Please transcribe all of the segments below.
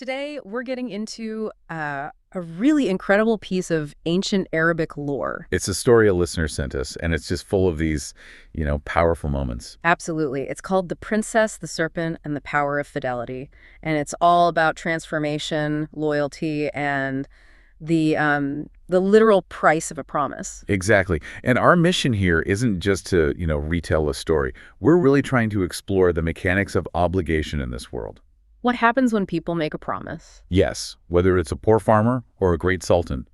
Today, we're getting into a really incredible piece of ancient Arabic lore. It's a story a listener sent us, and it's just full of these, powerful moments. Absolutely. It's called The Princess, the Serpent, and the Power of Fidelity. And it's all about transformation, loyalty, and the literal price of a promise. Exactly. And our mission here isn't just to, retell a story. We're really trying to explore the mechanics of obligation in this world. What happens when people make a promise? Yes, whether it's a poor farmer or a great sultan.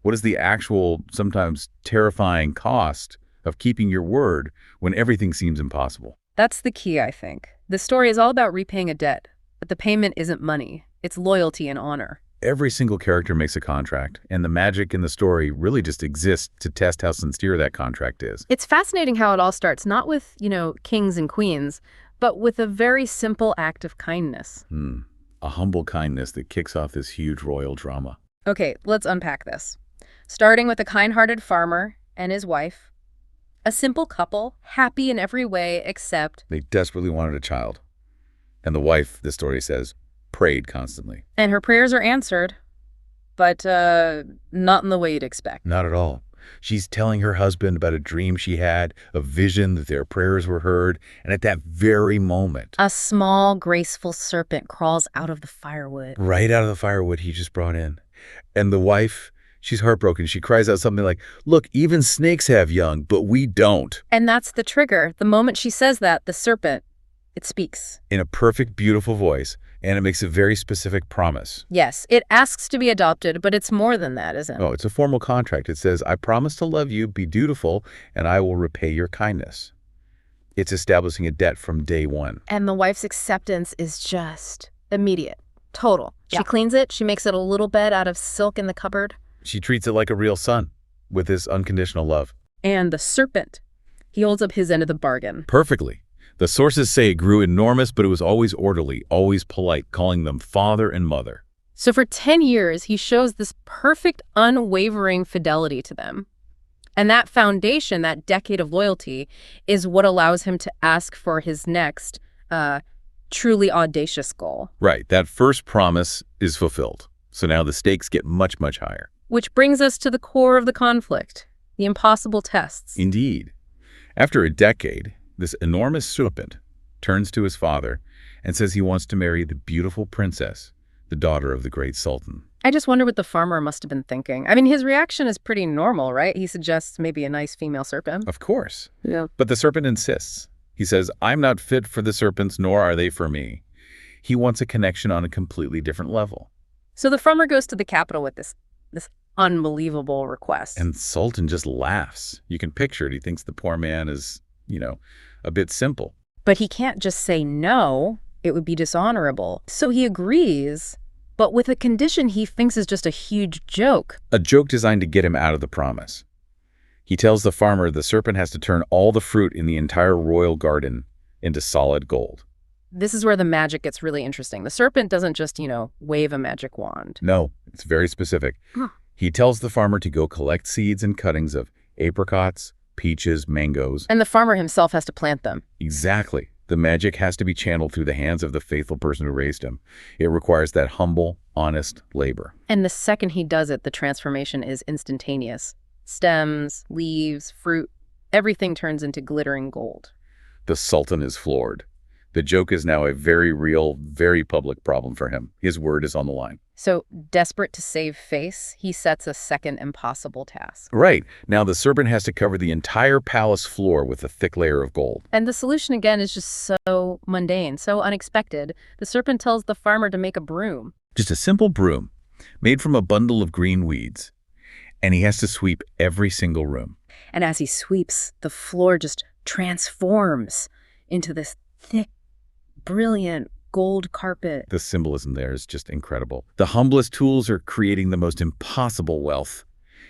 What is the actual, sometimes terrifying cost of keeping your word when everything seems impossible? That's the key, I think. The story is all about repaying a debt, but the payment isn't money. It's loyalty and honor. Every single character makes a contract, and the magic in the story really just exists to test how sincere that contract is. It's fascinating how it all starts, not with, kings and queens, but with a very simple act of kindness. A humble kindness that kicks off this huge royal drama. Okay, let's unpack this. Starting with a kind-hearted farmer and his wife. A simple couple, happy in every way except... They desperately wanted a child. And the wife, the story says, prayed constantly. And her prayers are answered, but not in the way you'd expect. Not at all. She's telling her husband about a dream she had, a vision that their prayers were heard, and at that very moment... a small, graceful serpent crawls out of the firewood. Right out of the firewood he just brought in. And the wife, she's heartbroken. She cries out something like, "Look, even snakes have young, but we don't." And that's the trigger. The moment she says that, the serpent, it speaks. In a perfect, beautiful voice, and it makes a very specific promise. Yes, it asks to be adopted, but it's more than that, isn't it? Oh, it's a formal contract. It says, "I promise to love you, be dutiful, and I will repay your kindness." It's establishing a debt from day one. And the wife's acceptance is just immediate, total. Yeah. She cleans it, she makes it a little bed out of silk in the cupboard. She treats it like a real son, with this unconditional love. And the serpent, he holds up his end of the bargain. Perfectly. The sources say it grew enormous, but it was always orderly, always polite, calling them father and mother. So for 10 years, he shows this perfect, unwavering fidelity to them. And that foundation, that decade of loyalty, is what allows him to ask for his next, truly audacious goal. Right. That first promise is fulfilled. So now the stakes get much, much higher. Which brings us to the core of the conflict, the impossible tests. Indeed. After a decade, this enormous serpent turns to his father and says he wants to marry the beautiful princess, the daughter of the great sultan. I just wonder what the farmer must have been thinking. I mean, his reaction is pretty normal, right? He suggests maybe a nice female serpent. Of course. Yeah. But the serpent insists. He says, "I'm not fit for the serpents, nor are they for me." He wants a connection on a completely different level. So the farmer goes to the capital with this unbelievable request. And Sultan just laughs. You can picture it. He thinks the poor man is, a bit simple. But he can't just say no. It would be dishonorable. So he agrees, but with a condition he thinks is just a huge joke. A joke designed to get him out of the promise. He tells the farmer the serpent has to turn all the fruit in the entire royal garden into solid gold. This is where the magic gets really interesting. The serpent doesn't just, wave a magic wand. No, it's very specific. He tells the farmer to go collect seeds and cuttings of apricots, peaches, mangoes. And the farmer himself has to plant them. Exactly. The magic has to be channeled through the hands of the faithful person who raised him. It requires that humble, honest labor. And the second he does it, the transformation is instantaneous. Stems, leaves, fruit, everything turns into glittering gold. The Sultan is floored. The joke is now a very real, very public problem for him. His word is on the line. So, desperate to save face, he sets a second impossible task. Right. Now the serpent has to cover the entire palace floor with a thick layer of gold. And the solution, again, is just so mundane, so unexpected. The serpent tells the farmer to make a broom. Just a simple broom, made from a bundle of green weeds. And he has to sweep every single room. And as he sweeps, the floor just transforms into this thick, brilliant gold carpet. The symbolism there is just incredible. The humblest tools are creating the most impossible wealth.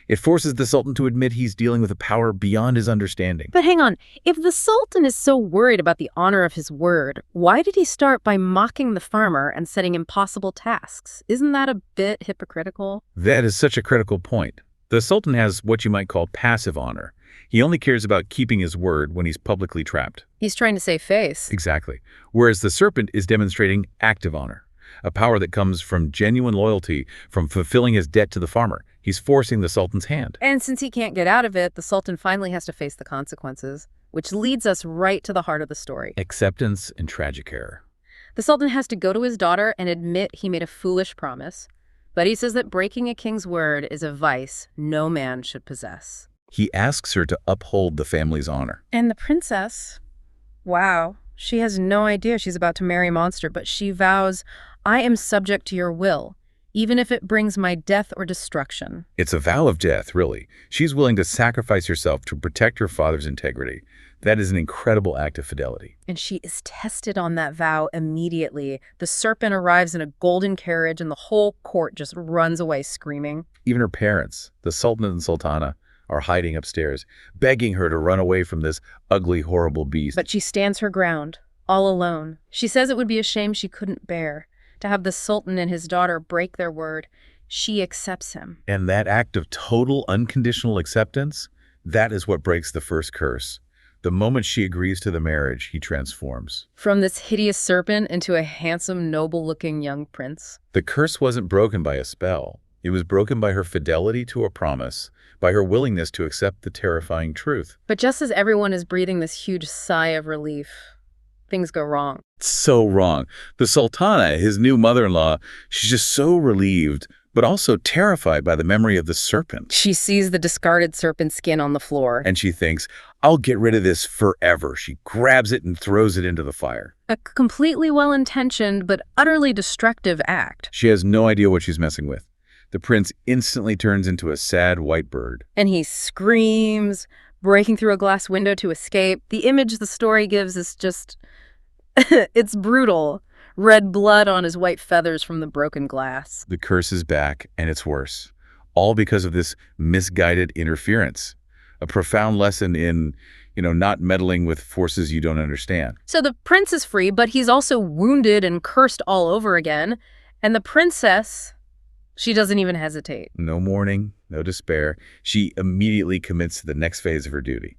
It forces the Sultan to admit he's dealing with a power beyond his understanding. But hang on, if the Sultan is so worried about the honor of his word, why did he start by mocking the farmer and setting impossible tasks? Isn't that a bit hypocritical? That is such a critical point. The Sultan has what you might call passive honor. He only cares about keeping his word when he's publicly trapped. He's trying to save face. Exactly. Whereas the serpent is demonstrating active honor. a power that comes from genuine loyalty, from fulfilling his debt to the farmer. He's forcing the Sultan's hand. And since he can't get out of it, the Sultan finally has to face the consequences, which leads us right to the heart of the story. Acceptance and tragic error. The Sultan has to go to his daughter and admit he made a foolish promise, but he says that breaking a king's word is a vice no man should possess. He asks her to uphold the family's honor. And the princess, wow, she has no idea she's about to marry a monster, but she vows, "I am subject to your will, even if it brings my death or destruction." It's a vow of death, really. She's willing to sacrifice herself to protect her father's integrity. That is an incredible act of fidelity. And she is tested on that vow immediately. The serpent arrives in a golden carriage and the whole court just runs away screaming. Even her parents, the Sultan and Sultana, are hiding upstairs, begging her to run away from this ugly, horrible beast. But she stands her ground, all alone. She says it would be a shame she couldn't bear to have the Sultan and his daughter break their word. She accepts him. And that act of total, unconditional acceptance, that is what breaks the first curse. The moment she agrees to the marriage, he transforms. From this hideous serpent into a handsome, noble-looking young prince. The curse wasn't broken by a spell. It was broken by her fidelity to a promise, by her willingness to accept the terrifying truth. But just as everyone is breathing this huge sigh of relief, things go wrong. So wrong. The Sultana, his new mother-in-law, she's just so relieved, but also terrified by the memory of the serpent. She sees the discarded serpent skin on the floor. And she thinks, I'll get rid of this forever. She grabs it and throws it into the fire. A completely well-intentioned but utterly destructive act. She has no idea what she's messing with. The prince instantly turns into a sad white bird. And he screams, breaking through a glass window to escape. The image the story gives is just... it's brutal. Red blood on his white feathers from the broken glass. The curse is back, and it's worse. All because of this misguided interference. A profound lesson in, not meddling with forces you don't understand. So the prince is free, but he's also wounded and cursed all over again. And the princess, she doesn't even hesitate. No mourning, no despair. She immediately commits to the next phase of her duty.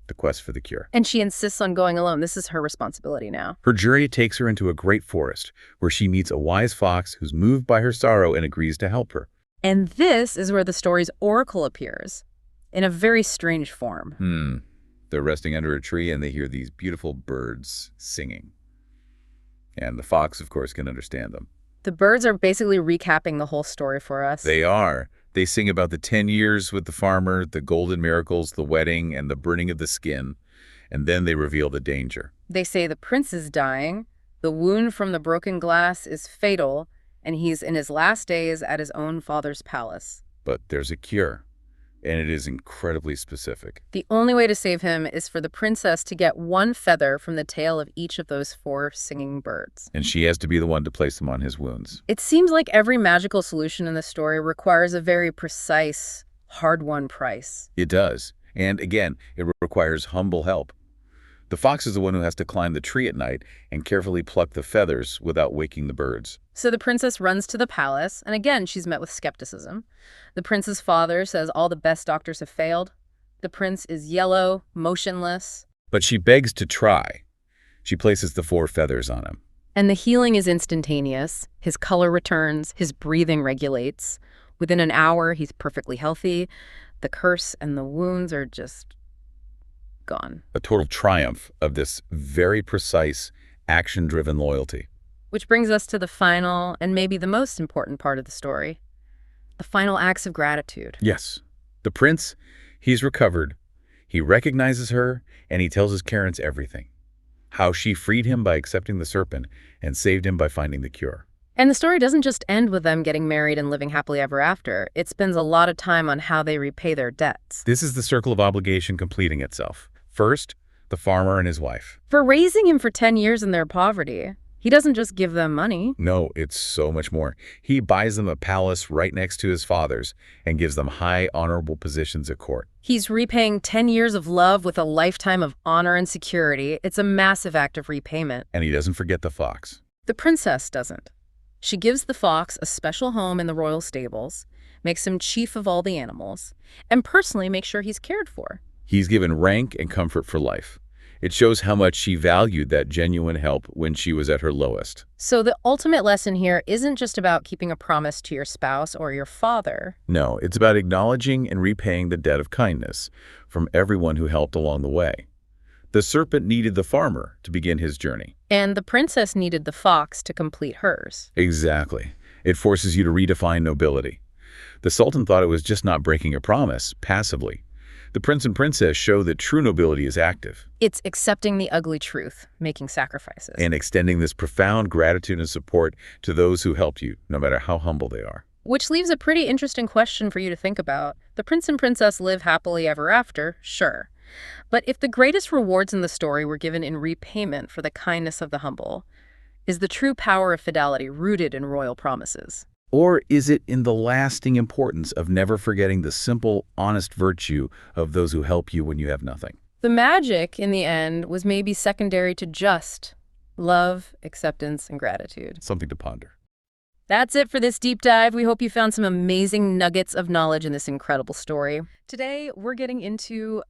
The quest for the cure. And she insists on going alone. This is her responsibility now. Her journey takes her into a great forest where she meets a wise fox who's moved by her sorrow and agrees to help her. And this is where the story's oracle appears, in a very strange form. They're resting under a tree and they hear these beautiful birds singing. And the fox, of course, can understand them. The birds are basically recapping the whole story for us. They are. They sing about the 10 years with the farmer, the golden miracles, the wedding, and the burning of the skin. And then they reveal the danger. They say the prince is dying, the wound from the broken glass is fatal, and he's in his last days at his own father's palace. But there's a cure, and it is incredibly specific. The only way to save him is for the princess to get one feather from the tail of each of those 4 singing birds. And she has to be the one to place them on his wounds. It seems like every magical solution in the story requires a very precise, hard-won price. It does. And again, it requires humble help. The fox is the one who has to climb the tree at night and carefully pluck the feathers without waking the birds. So the princess runs to the palace, and again, she's met with skepticism. The prince's father says all the best doctors have failed. The prince is yellow, motionless. But she begs to try. She places the 4 feathers on him. And the healing is instantaneous. His color returns, his breathing regulates. Within an hour, he's perfectly healthy. The curse and the wounds are just gone. A total triumph of this very precise, action-driven loyalty. Which brings us to the final and maybe the most important part of the story. The final acts of gratitude. Yes. The prince, he's recovered. He recognizes her, and he tells his parents everything. How she freed him by accepting the serpent and saved him by finding the cure. And the story doesn't just end with them getting married and living happily ever after. It spends a lot of time on how they repay their debts. This is the circle of obligation completing itself. First, the farmer and his wife. For raising him for 10 years in their poverty, he doesn't just give them money. No, it's so much more. He buys them a palace right next to his father's and gives them high, honorable positions at court. He's repaying 10 years of love with a lifetime of honor and security. It's a massive act of repayment. And he doesn't forget the fox. The princess doesn't. She gives the fox a special home in the royal stables, makes him chief of all the animals, and personally makes sure he's cared for. He's given rank and comfort for life. It shows how much she valued that genuine help when she was at her lowest. So the ultimate lesson here isn't just about keeping a promise to your spouse or your father. No, it's about acknowledging and repaying the debt of kindness from everyone who helped along the way. The serpent needed the farmer to begin his journey. And the princess needed the fox to complete hers. Exactly. It forces you to redefine nobility. The sultan thought it was just not breaking a promise passively. The prince and princess show that true nobility is active It's accepting the ugly truth, making sacrifices. and extending this profound gratitude and support to those who helped you, no matter how humble they are. Which leaves a pretty interesting question for you to think about. The prince and princess live happily ever after, sure. But if the greatest rewards in the story were given in repayment for the kindness of the humble, is the true power of fidelity rooted in royal promises? Or is it in the lasting importance of never forgetting the simple, honest virtue of those who help you when you have nothing? The magic, in the end, was maybe secondary to just love, acceptance, and gratitude. Something to ponder. That's it for this deep dive. We hope you found some amazing nuggets of knowledge in this incredible story. Today, we're getting into